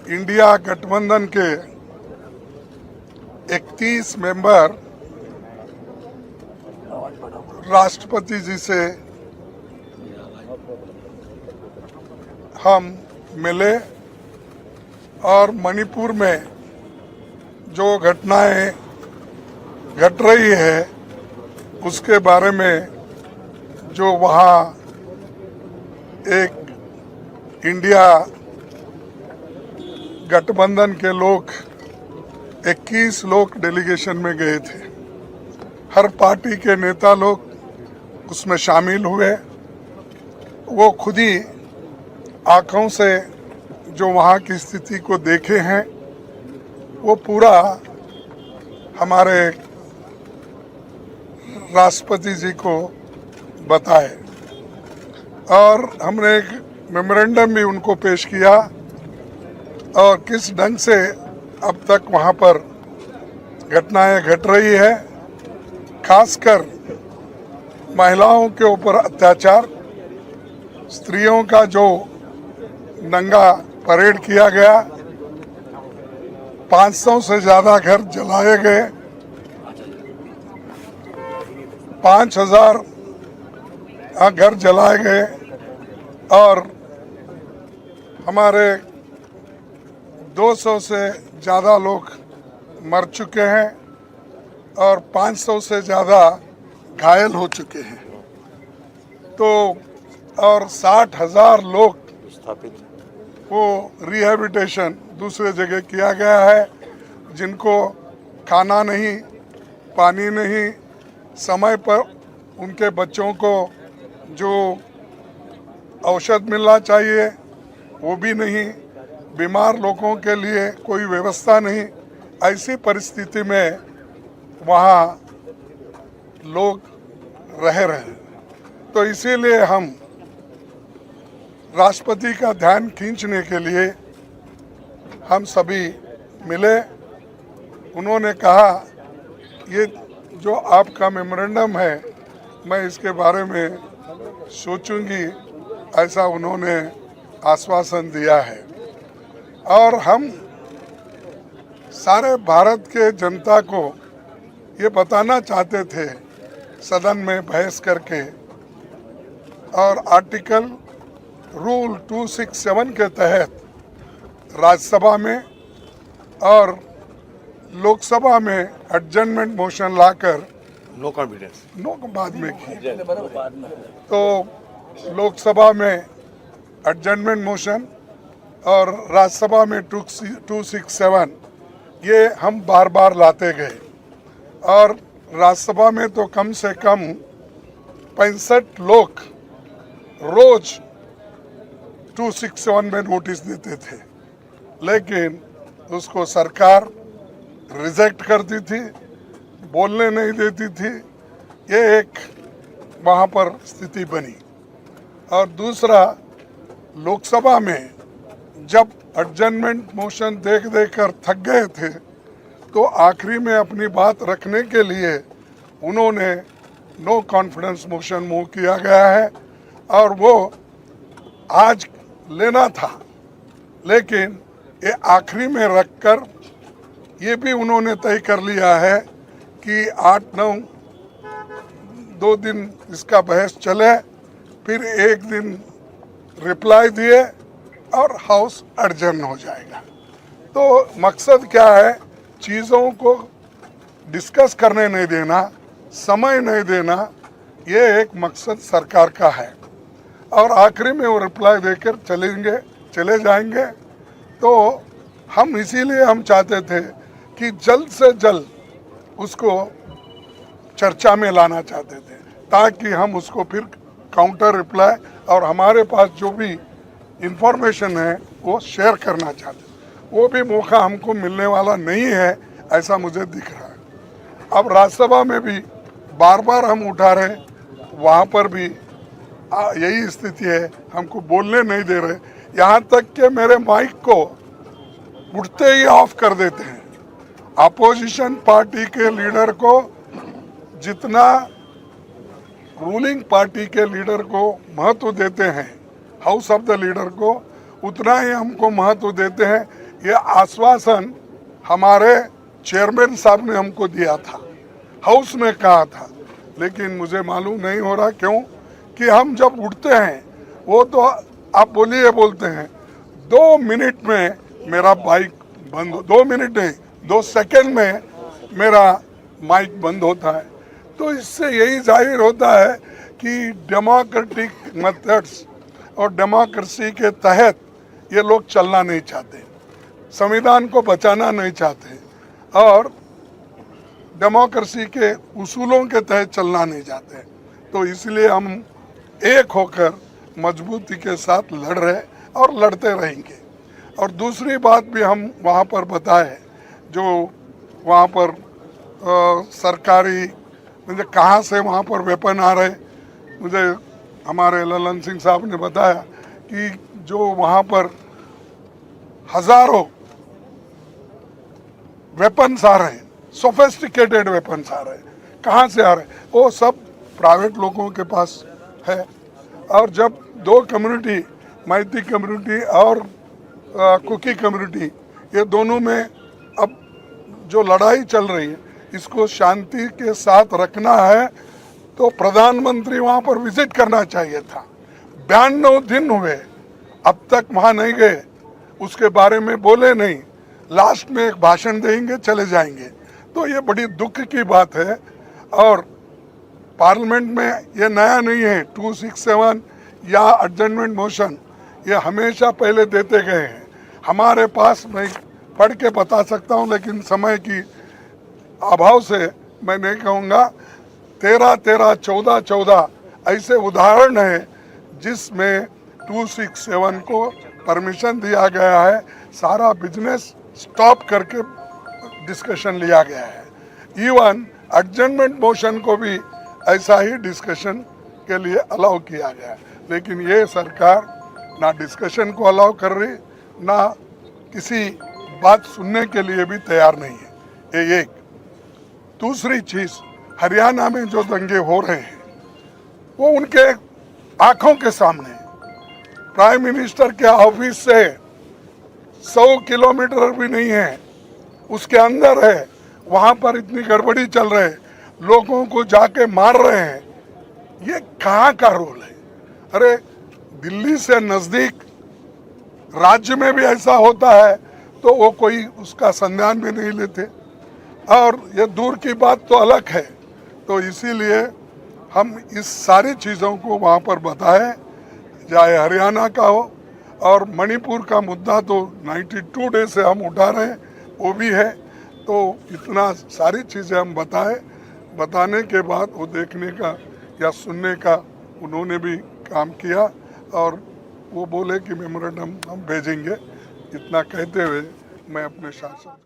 India गठबंधन के 31 member राष्ट्रपति जी से हम मिले और मणिपुर में जो घटनाएं घट रही है उसके बारे में जो वहाँ एक इंडिया गठबंधन के लोग 21 लोग डेलीगेशन में गए थे। हर पार्टी के नेता लोग उसमें शामिल हुए। वो खुद ही आँखों से जो वहाँ की स्थिति को देखे हैं वो पूरा हमारे राष्ट्रपति जी को बताए और हमने एक मेमोरेंडम भी उनको पेश किया और किस ढंग से अब तक वहाँ पर घटनाएं घट रही है, खासकर महिलाओं के ऊपर अत्याचार, स्त्रियों का जो नंगा परेड किया गया, 500 से ज़्यादा घर जलाए गए, 5000 घर जलाए गए और हमारे 200 से ज़्यादा लोग मर चुके हैं और 500 से ज़्यादा घायल हो चुके हैं। तो और 60,000 लोग वो रिहैबिलिटेशन दूसरे जगह किया गया है, जिनको खाना नहीं, पानी नहीं, समय पर उनके बच्चों को जो औषध मिलना चाहिए वो भी नहीं, बीमार लोगों के लिए कोई व्यवस्था नहीं। ऐसी परिस्थिति में वहाँ लोग रह रहे हैं। तो इसीलिए हम राष्ट्रपति का ध्यान खींचने के लिए हम सभी मिले। उन्होंने कहा ये जो आपका मेमोरेंडम है मैं इसके बारे में सोचूंगी, ऐसा उन्होंने आश्वासन दिया है। और हम सारे भारत के जनता को ये बताना चाहते थे सदन में बहस करके और आर्टिकल रूल 267 के तहत राज्यसभा में और लोकसभा में एडजर्नमेंट मोशन लाकर नो कॉन्फिडेंस बाद में की। तो लोकसभा में एडजर्नमेंट मोशन और राज्यसभा में 267 ये हम बार बार लाते गए और राज्यसभा में तो कम से कम 65 लोग रोज 267 में नोटिस देते थे, लेकिन उसको सरकार रिजेक्ट करती थी, बोलने नहीं देती थी। ये एक वहाँ पर स्थिति बनी। और दूसरा, लोकसभा में जब एडजर्नमेंट मोशन देख कर थक गए थे तो आखिरी में अपनी बात रखने के लिए उन्होंने नो कॉन्फिडेंस मोशन मूव किया गया है और वो आज लेना था, लेकिन ये आखिरी में रखकर ये भी उन्होंने तय कर लिया है कि 8-9 2 दिन इसका बहस चले, फिर एक दिन रिप्लाई दिए और हाउस एडजर्न हो जाएगा। तो मकसद क्या है, चीज़ों को डिस्कस करने नहीं देना, समय नहीं देना, ये एक मकसद सरकार का है। और आखिरी में वो रिप्लाई देकर चले जाएंगे। तो हम इसीलिए हम चाहते थे कि जल्द से जल्द उसको चर्चा में लाना चाहते थे, ताकि हम उसको फिर काउंटर रिप्लाई और हमारे पास जो भी इंफॉर्मेशन है वो शेयर करना चाहते हैं। वो भी मौका हमको मिलने वाला नहीं है, ऐसा मुझे दिख रहा है। अब राज्यसभा में भी बार बार हम उठा रहे, वहाँ पर भी यही स्थिति है, हमको बोलने नहीं दे रहे। यहाँ तक कि मेरे माइक को उठते ही ऑफ कर देते हैं। अपोजिशन पार्टी के लीडर को जितना रूलिंग पार्टी के लीडर को महत्व देते हैं, हाउस ऑफ द लीडर को, उतना ही हमको महत्व देते हैं। ये आश्वासन हमारे चेयरमैन साहब ने हमको दिया था, हाउस में कहा था, लेकिन मुझे मालूम नहीं हो रहा क्यों कि हम जब उठते हैं वो तो आप बोलिए बोलते हैं 2 मिनट में मेरा बाइक बंद, 2 मिनट नहीं 2 सेकंड में मेरा माइक बंद होता है। तो इससे यही जाहिर होता है कि डेमोक्रेटिक मेथड्स और डेमोक्रेसी के तहत ये लोग चलना नहीं चाहते, संविधान को बचाना नहीं चाहते और डेमोक्रेसी के उसूलों के तहत चलना नहीं चाहते। तो इसलिए हम एक होकर मजबूती के साथ लड़ रहे और लड़ते रहेंगे। और दूसरी बात भी हम वहाँ पर बताए, जो वहाँ पर सरकारी मुझे कहाँ से वहाँ पर वेपन आ रहे, मुझे हमारे ललन सिंह साहब ने बताया कि जो वहाँ पर हजारों वेपन्स आ रहे हैं, सोफिस्टिकेटेड वेपन्स आ रहे हैं, कहाँ से आ रहे हैं? वो सब प्राइवेट लोगों के पास है। और जब 2 कम्युनिटी, मैती कम्युनिटी और कुकी कम्युनिटी, ये दोनों में अब जो लड़ाई चल रही है इसको शांति के साथ रखना है, तो प्रधानमंत्री वहाँ पर विजिट करना चाहिए था। 92 दिन हुए, अब तक वहाँ नहीं गए, उसके बारे में बोले नहीं, लास्ट में एक भाषण देंगे चले जाएंगे। तो ये बड़ी दुख की बात है। और पार्लियामेंट में ये नया नहीं है, 267 या एडजर्नमेंट मोशन, ये हमेशा पहले देते गए हैं। हमारे पास मैं पढ़ के बता सकता हूँ, लेकिन समय की अभाव से मैं नहीं कहूँगा। 13-13, 14-14 ऐसे उदाहरण है जिसमें 267 को परमिशन दिया गया है, सारा बिजनेस स्टॉप करके डिस्कशन लिया गया है। इवन एडजर्नमेंट मोशन को भी ऐसा ही डिस्कशन के लिए अलाउ किया गया है। लेकिन ये सरकार ना डिस्कशन को अलाउ कर रही, ना किसी बात सुनने के लिए भी तैयार नहीं है। ये एक। दूसरी चीज़, हरियाणा में जो दंगे हो रहे हैं वो उनके आंखों के सामने, प्राइम मिनिस्टर के ऑफिस से 100 किलोमीटर भी नहीं है, उसके अंदर है। वहाँ पर इतनी गड़बड़ी चल रही है, लोगों को जाके मार रहे हैं। ये कहाँ का रोल है? अरे दिल्ली से नज़दीक राज्य में भी ऐसा होता है तो वो कोई उसका संज्ञान भी नहीं लेते, और ये दूर की बात तो अलग है। तो इसीलिए हम इस सारी चीज़ों को वहाँ पर बताएं, चाहे हरियाणा का हो, और मणिपुर का मुद्दा तो 92 डे से हम उठा रहे हैं, वो भी है। तो इतना सारी चीज़ें हम बताएं, बताने के बाद वो देखने का या सुनने का उन्होंने भी काम किया, और वो बोले कि मेमोरेंडम हम भेजेंगे। इतना कहते हुए मैं अपने शासन